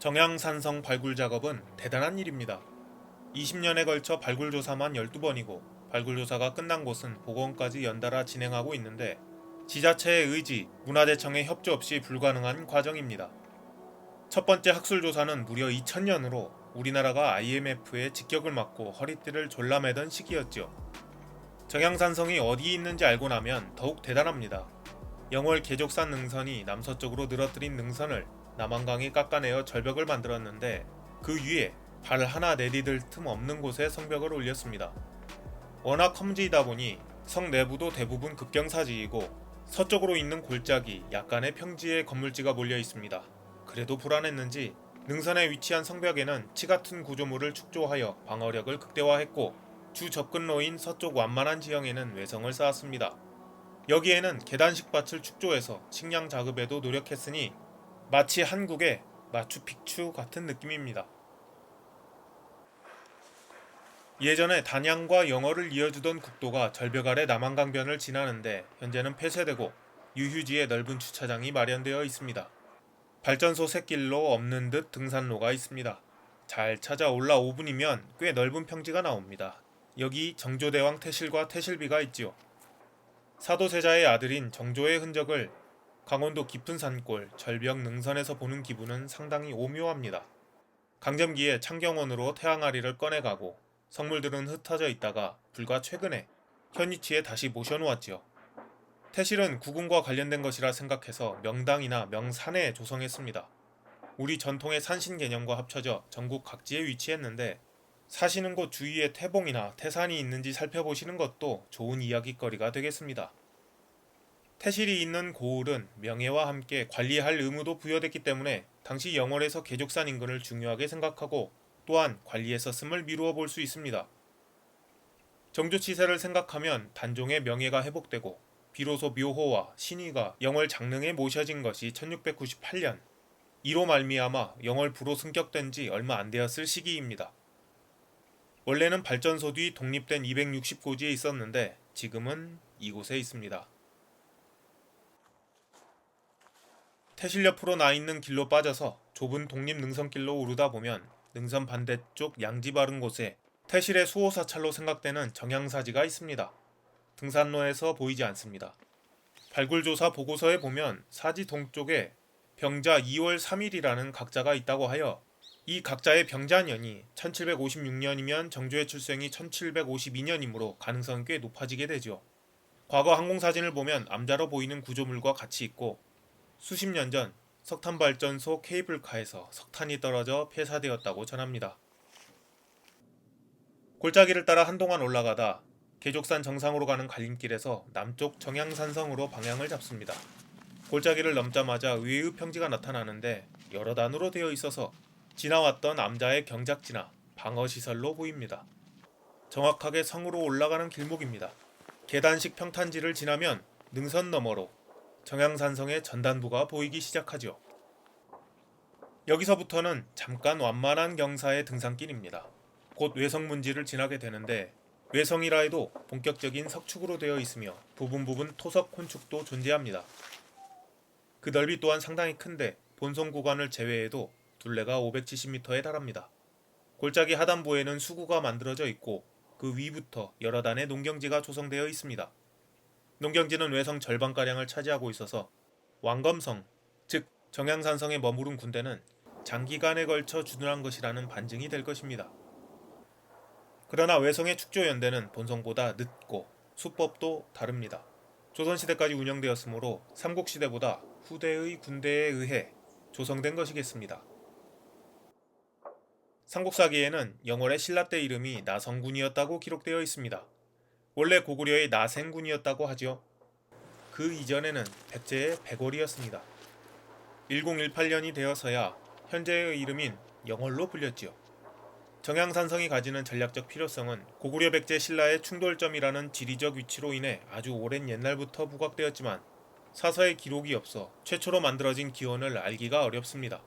정양산성 발굴 작업은 대단한 일입니다. 20년에 걸쳐 발굴 조사만 12번이고 발굴 조사가 끝난 곳은 복원까지 연달아 진행하고 있는데 지자체의 의지, 문화재청의 협조 없이 불가능한 과정입니다. 첫 번째 학술 조사는 무려 2000년으로 우리나라가 IMF의 직격을 맞고 허리띠를 졸라매던 시기였죠. 정양산성이 어디 있는지 알고 나면 더욱 대단합니다. 영월 계족산 능선이 남서쪽으로 늘어뜨린 능선을 남한강이 깎아내어 절벽을 만들었는데 그 위에 발 하나 내디딜 틈 없는 곳에 성벽을 올렸습니다. 워낙 험지이다 보니 성 내부도 대부분 급경사지이고 서쪽으로 있는 골짜기 약간의 평지에 건물지가 몰려 있습니다. 그래도 불안했는지 능선에 위치한 성벽에는 치같은 구조물을 축조하여 방어력을 극대화했고 주 접근로인 서쪽 완만한 지형에는 외성을 쌓았습니다. 여기에는 계단식 밭을 축조해서 식량 작업에도 노력했으니 마치 한국의 마추픽추 같은 느낌입니다. 예전에 단양과 영월을 이어주던 국도가 절벽 아래 남한강변을 지나는데 현재는 폐쇄되고 유휴지에 넓은 주차장이 마련되어 있습니다. 발전소 샛길로 없는 듯 등산로가 있습니다. 잘 찾아 올라 5분이면 꽤 넓은 평지가 나옵니다. 여기 정조대왕 태실과 태실비가 있지요. 사도세자의 아들인 정조의 흔적을 강원도 깊은 산골 절벽 능선에서 보는 기분은 상당히 오묘합니다. 강점기에 창경원으로 태양아리를 꺼내가고 성물들은 흩어져 있다가 불과 최근에 현 위치에 다시 모셔놓았지요. 태실은 국군과 관련된 것이라 생각해서 명당이나 명산에 조성했습니다. 우리 전통의 산신 개념과 합쳐져 전국 각지에 위치했는데 사시는 곳 주위에 태봉이나 태산이 있는지 살펴보시는 것도 좋은 이야깃거리가 되겠습니다. 태실이 있는 고을은 명예와 함께 관리할 의무도 부여됐기 때문에 당시 영월에서 계족산 인근을 중요하게 생각하고 또한 관리했었음을 미루어 볼 수 있습니다. 정조치세를 생각하면 단종의 명예가 회복되고 비로소 묘호와 신의가 영월 장릉에 모셔진 것이 1698년 이로 말미암아 영월부로 승격된 지 얼마 안 되었을 시기입니다. 원래는 발전소 뒤 독립된 260고지에 있었는데 지금은 이곳에 있습니다. 태실 옆으로 나 있는 길로 빠져서 좁은 독립 능선길로 오르다 보면 능선 반대쪽 양지 바른 곳에 태실의 수호사찰로 생각되는 정양사지가 있습니다. 등산로에서 보이지 않습니다. 발굴조사 보고서에 보면 사지 동쪽에 병자 2월 3일이라는 각자가 있다고 하여 이 각자의 병자년이 1756년이면 정조의 출생이 1752년이므로 가능성이 꽤 높아지게 되죠. 과거 항공사진을 보면 암자로 보이는 구조물과 같이 있고 수십 년 전 석탄발전소 케이블카에서 석탄이 떨어져 폐사되었다고 전합니다. 골짜기를 따라 한동안 올라가다 계족산 정상으로 가는 갈림길에서 남쪽 정양산성으로 방향을 잡습니다. 골짜기를 넘자마자 의외의 평지가 나타나는데 여러 단으로 되어 있어서 지나왔던 암자의 경작지나 방어시설로 보입니다. 정확하게 성으로 올라가는 길목입니다. 계단식 평탄지를 지나면 능선 너머로 정양산성의 전단부가 보이기 시작하죠. 여기서부터는 잠깐 완만한 경사의 등산길입니다. 곧 외성문지를 지나게 되는데 외성이라 해도 본격적인 석축으로 되어 있으며 부분 토석 혼축도 존재합니다. 그 넓이 또한 상당히 큰데 본선 구간을 제외해도 둘레가 570m에 달합니다. 골짜기 하단부에는 수구가 만들어져 있고 그 위부터 여러 단의 농경지가 조성되어 있습니다. 농경지는 외성 절반가량을 차지하고 있어서 왕검성, 즉 정양산성에 머무른 군대는 장기간에 걸쳐 주둔한 것이라는 반증이 될 것입니다. 그러나 외성의 축조연대는 본성보다 늦고 수법도 다릅니다. 조선시대까지 운영되었으므로 삼국시대보다 후대의 군대에 의해 조성된 것이겠습니다. 삼국사기에는 영월의 신라때 이름이 나성군이었다고 기록되어 있습니다. 원래 고구려의 나생군이었다고 하죠. 그 이전에는 백제의 백월이었습니다. 1018년이 되어서야 현재의 이름인 영월로 불렸지요. 정양산성이 가지는 전략적 필요성은 고구려 백제 신라의 충돌점이라는 지리적 위치로 인해 아주 오랜 옛날부터 부각되었지만 사서에 기록이 없어 최초로 만들어진 기원을 알기가 어렵습니다.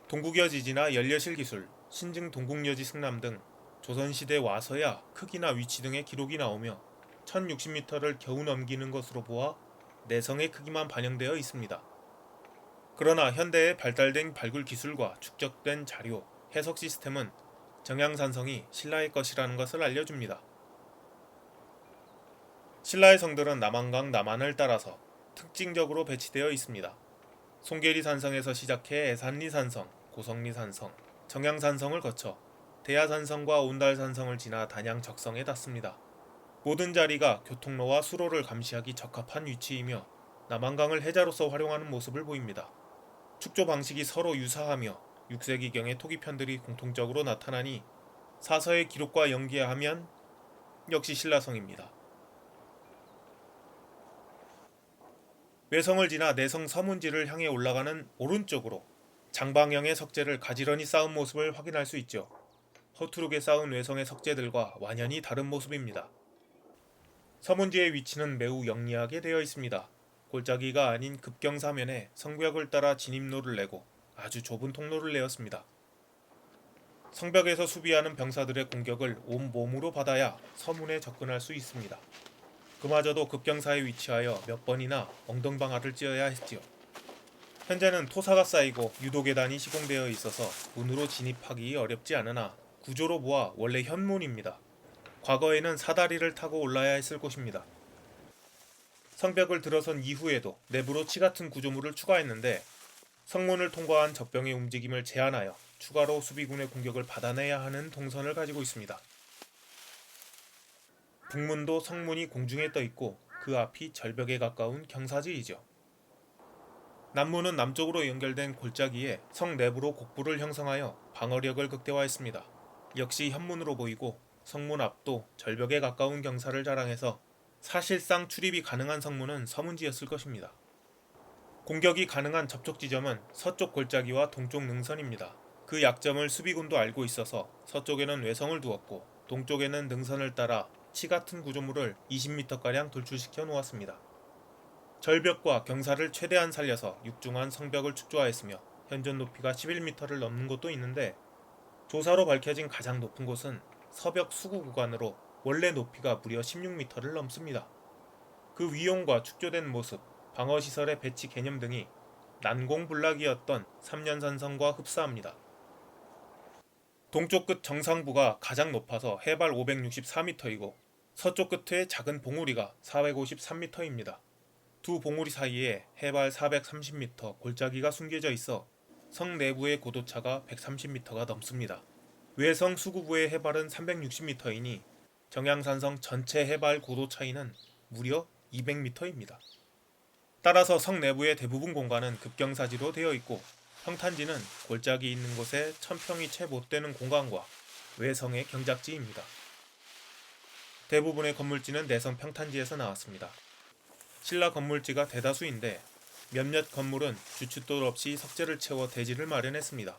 동국여 지지나 연려실 기술, 신증 동국여지 승남 등 조선시대 와서야 크기나 위치 등의 기록이 나오며 1060m를 겨우 넘기는 것으로 보아 내성의 크기만 반영되어 있습니다. 그러나 현대에 발달된 발굴 기술과 축적된 자료, 해석 시스템은 정향산성이 신라의 것이라는 것을 알려줍니다. 신라의 성들은 남한강 남한을 따라서 특징적으로 배치되어 있습니다. 송계리산성에서 시작해 애산리산성, 고성리산성, 정향산성을 거쳐 대야산성과 온달산성을 지나 단양적성에 닿습니다. 모든 자리가 교통로와 수로를 감시하기 적합한 위치이며 남한강을 해자로서 활용하는 모습을 보입니다. 축조 방식이 서로 유사하며 6세기경의 토기편들이 공통적으로 나타나니 사서의 기록과 연계하면 역시 신라성입니다. 외성을 지나 내성 서문지를 향해 올라가는 오른쪽으로 장방형의 석재를 가지런히 쌓은 모습을 확인할 수 있죠. 허투루게 쌓은 외성의 석재들과 완연히 다른 모습입니다. 서문지의 위치는 매우 영리하게 되어 있습니다. 골짜기가 아닌 급경사면에 성벽을 따라 진입로를 내고 아주 좁은 통로를 내었습니다. 성벽에서 수비하는 병사들의 공격을 온몸으로 받아야 서문에 접근할 수 있습니다. 그마저도 급경사에 위치하여 몇 번이나 엉덩방아를 찧어야 했지요. 현재는 토사가 쌓이고 유도계단이 시공되어 있어서 문으로 진입하기 어렵지 않으나 구조로 보아 원래 현문입니다. 과거에는 사다리를 타고 올라야 했을 곳입니다. 성벽을 들어선 이후에도 내부로 치같은 구조물을 추가했는데 성문을 통과한 적병의 움직임을 제한하여 추가로 수비군의 공격을 받아내야 하는 동선을 가지고 있습니다. 북문도 성문이 공중에 떠 있고 그 앞이 절벽에 가까운 경사지이죠. 남문은 남쪽으로 연결된 골짜기에 성 내부로 곡부를 형성하여 방어력을 극대화했습니다. 역시 현문으로 보이고 성문 앞도 절벽에 가까운 경사를 자랑해서 사실상 출입이 가능한 성문은 서문지였을 것입니다. 공격이 가능한 접촉 지점은 서쪽 골짜기와 동쪽 능선입니다. 그 약점을 수비군도 알고 있어서 서쪽에는 외성을 두었고 동쪽에는 능선을 따라 치 같은 구조물을 20m가량 돌출시켜 놓았습니다. 절벽과 경사를 최대한 살려서 육중한 성벽을 축조하였으며 현존 높이가 11m를 넘는 곳도 있는데 조사로 밝혀진 가장 높은 곳은 서벽 수구 구간으로 원래 높이가 무려 16m를 넘습니다. 그 위용과 축조된 모습, 방어시설의 배치 개념 등이 난공불락이었던 3년산성과 흡사합니다. 동쪽 끝 정상부가 가장 높아서 해발 564m이고 서쪽 끝의 작은 봉우리가 453m입니다. 두 봉우리 사이에 해발 430m 골짜기가 숨겨져 있어 성 내부의 고도차가 130m가 넘습니다. 외성 수구부의 해발은 360m이니 정향산성 전체 해발 고도 차이는 무려 200m입니다. 따라서 성 내부의 대부분 공간은 급경사지로 되어 있고 평탄지는 골짜기 있는 곳에 1000평이 채 못 되는 공간과 외성의 경작지입니다. 대부분의 건물지는 내성 평탄지에서 나왔습니다. 신라 건물지가 대다수인데 몇몇 건물은 주춧돌 없이 석재를 채워 대지를 마련했습니다.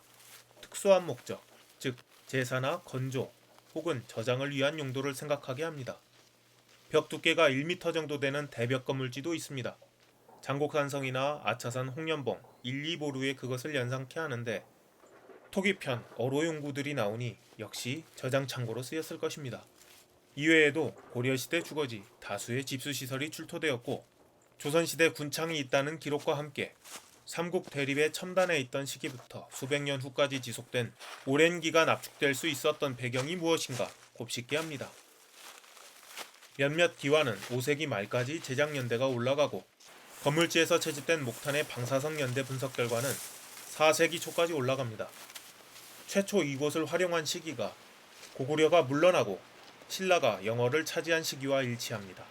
특수한 목적, 즉 제사나 건조 혹은 저장을 위한 용도를 생각하게 합니다. 벽 두께가 1m 정도 되는 대벽 건물지도 있습니다. 장곡산성이나 아차산 홍련봉, 1, 2보루에 그것을 연상케 하는데 토기편, 어로용구들이 나오니 역시 저장 창고로 쓰였을 것입니다. 이외에도 고려시대 주거지 다수의 집수시설이 출토되었고 조선시대 군창이 있다는 기록과 함께 삼국 대립의 첨단에 있던 시기부터 수백 년 후까지 지속된 오랜 기간 압축될 수 있었던 배경이 무엇인가 곱씹게 합니다. 몇몇 기와는 5세기 말까지 제작 연대가 올라가고 건물지에서 채집된 목탄의 방사성 연대 분석 결과는 4세기 초까지 올라갑니다. 최초 이곳을 활용한 시기가 고구려가 물러나고 신라가 영어를 차지한 시기와 일치합니다.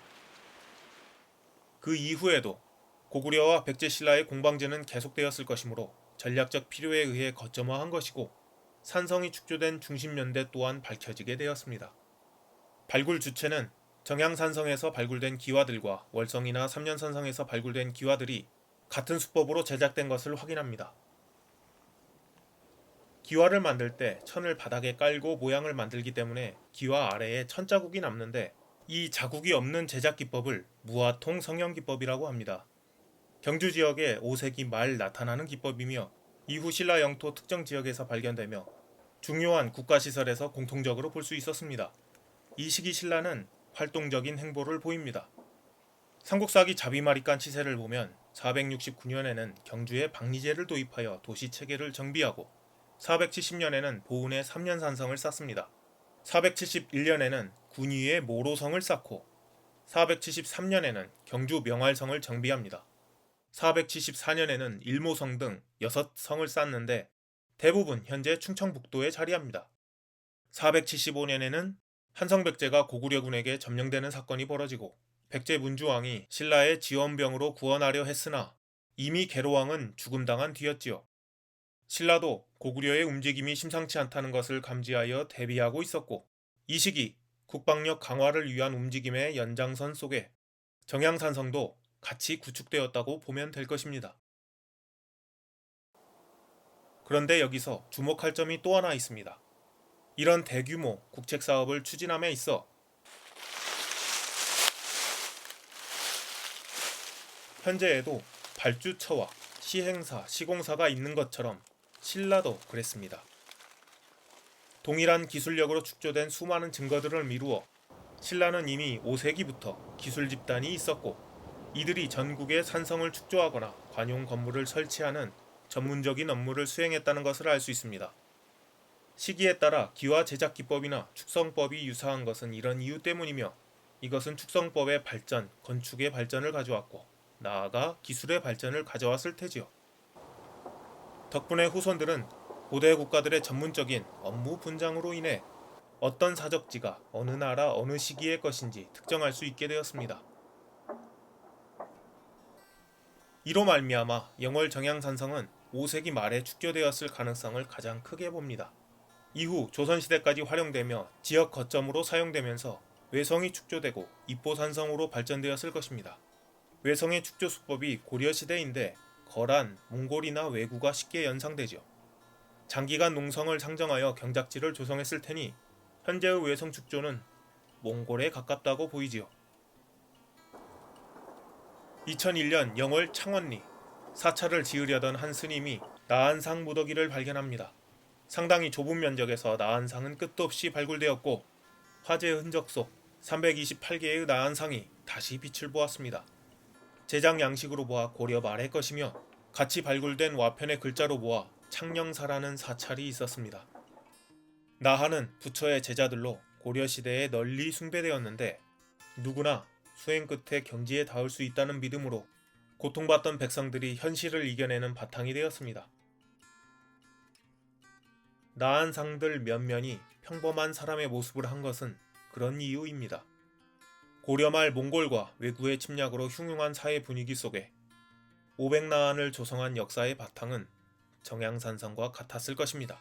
그 이후에도 고구려와 백제신라의 공방제는 계속되었을 것이므로 전략적 필요에 의해 거점화한 것이고 산성이 축조된 중심연대 또한 밝혀지게 되었습니다. 발굴 주체는 정향산성에서 발굴된 기와들과 월성이나 삼년산성에서 발굴된 기와들이 같은 수법으로 제작된 것을 확인합니다. 기와를 만들 때 천을 바닥에 깔고 모양을 만들기 때문에 기와 아래에 천자국이 남는데 이 자국이 없는 제작 기법을 무화통 성형 기법이라고 합니다. 경주 지역에 5세기 말 나타나는 기법이며 이후 신라 영토 특정 지역에서 발견되며 중요한 국가시설에서 공통적으로 볼 수 있었습니다. 이 시기 신라는 활동적인 행보를 보입니다. 삼국사기 자비마리간 치세를 보면 469년에는 경주에 박리제를 도입하여 도시 체계를 정비하고 470년에는 보은에 3년 산성을 쌓습니다. 471년에는 군위에 모로성을 쌓고 473년에는 경주 명활성을 정비합니다. 474년에는 일모성 등 6성을 쌓는데 대부분 현재 충청북도에 자리합니다. 475년에는 한성백제가 고구려군에게 점령되는 사건이 벌어지고 백제 문주왕이 신라의 지원병으로 구원하려 했으나 이미 계로왕은 죽음당한 뒤였지요. 신라도 고구려의 움직임이 심상치 않다는 것을 감지하여 대비하고 있었고 이 시기 국방력 강화를 위한 움직임의 연장선 속에 정양산성도 같이 구축되었다고 보면 될 것입니다. 그런데 여기서 주목할 점이 또 하나 있습니다. 이런 대규모 국책 사업을 추진함에 있어 현재에도 발주처와 시행사, 시공사가 있는 것처럼 신라도 그랬습니다. 동일한 기술력으로 축조된 수많은 증거들을 미루어 신라는 이미 5세기부터 기술 집단이 있었고 이들이 전국에 산성을 축조하거나 관용 건물을 설치하는 전문적인 업무를 수행했다는 것을 알 수 있습니다. 시기에 따라 기와 제작 기법이나 축성법이 유사한 것은 이런 이유 때문이며 이것은 축성법의 발전, 건축의 발전을 가져왔고 나아가 기술의 발전을 가져왔을 테지요. 덕분에 후손들은 고대 국가들의 전문적인 업무 분장으로 인해 어떤 사적지가 어느 나라 어느 시기의 것인지 특정할 수 있게 되었습니다. 이로 말미암아 영월 정양산성은 5세기 말에 축조되었을 가능성을 가장 크게 봅니다. 이후 조선시대까지 활용되며 지역 거점으로 사용되면서 외성이 축조되고 입보산성으로 발전되었을 것입니다. 외성의 축조 수법이 고려시대인데 거란, 몽골이나 왜구가 쉽게 연상되죠. 장기간 농성을 상정하여 경작지를 조성했을 테니 현재의 외성 축조는 몽골에 가깝다고 보이지요. 2001년 영월 창원리 사찰을 지으려던 한 스님이 나한상 무더기를 발견합니다. 상당히 좁은 면적에서 나한상은 끝도 없이 발굴되었고 화재의 흔적 속 328개의 나한상이 다시 빛을 보았습니다. 제작 양식으로 보아 고려 말의 것이며 같이 발굴된 와편의 글자로 보아 창녕사라는 사찰이 있었습니다. 나한은 부처의 제자들로 고려시대에 널리 숭배되었는데 누구나 수행 끝에 경지에 닿을 수 있다는 믿음으로 고통받던 백성들이 현실을 이겨내는 바탕이 되었습니다. 나한상들 면면이 평범한 사람의 모습을 한 것은 그런 이유입니다. 고려말 몽골과 왜구의 침략으로 흉흉한 사회 분위기 속에 500나한을 조성한 역사의 바탕은 정양산성과 같았을 것입니다.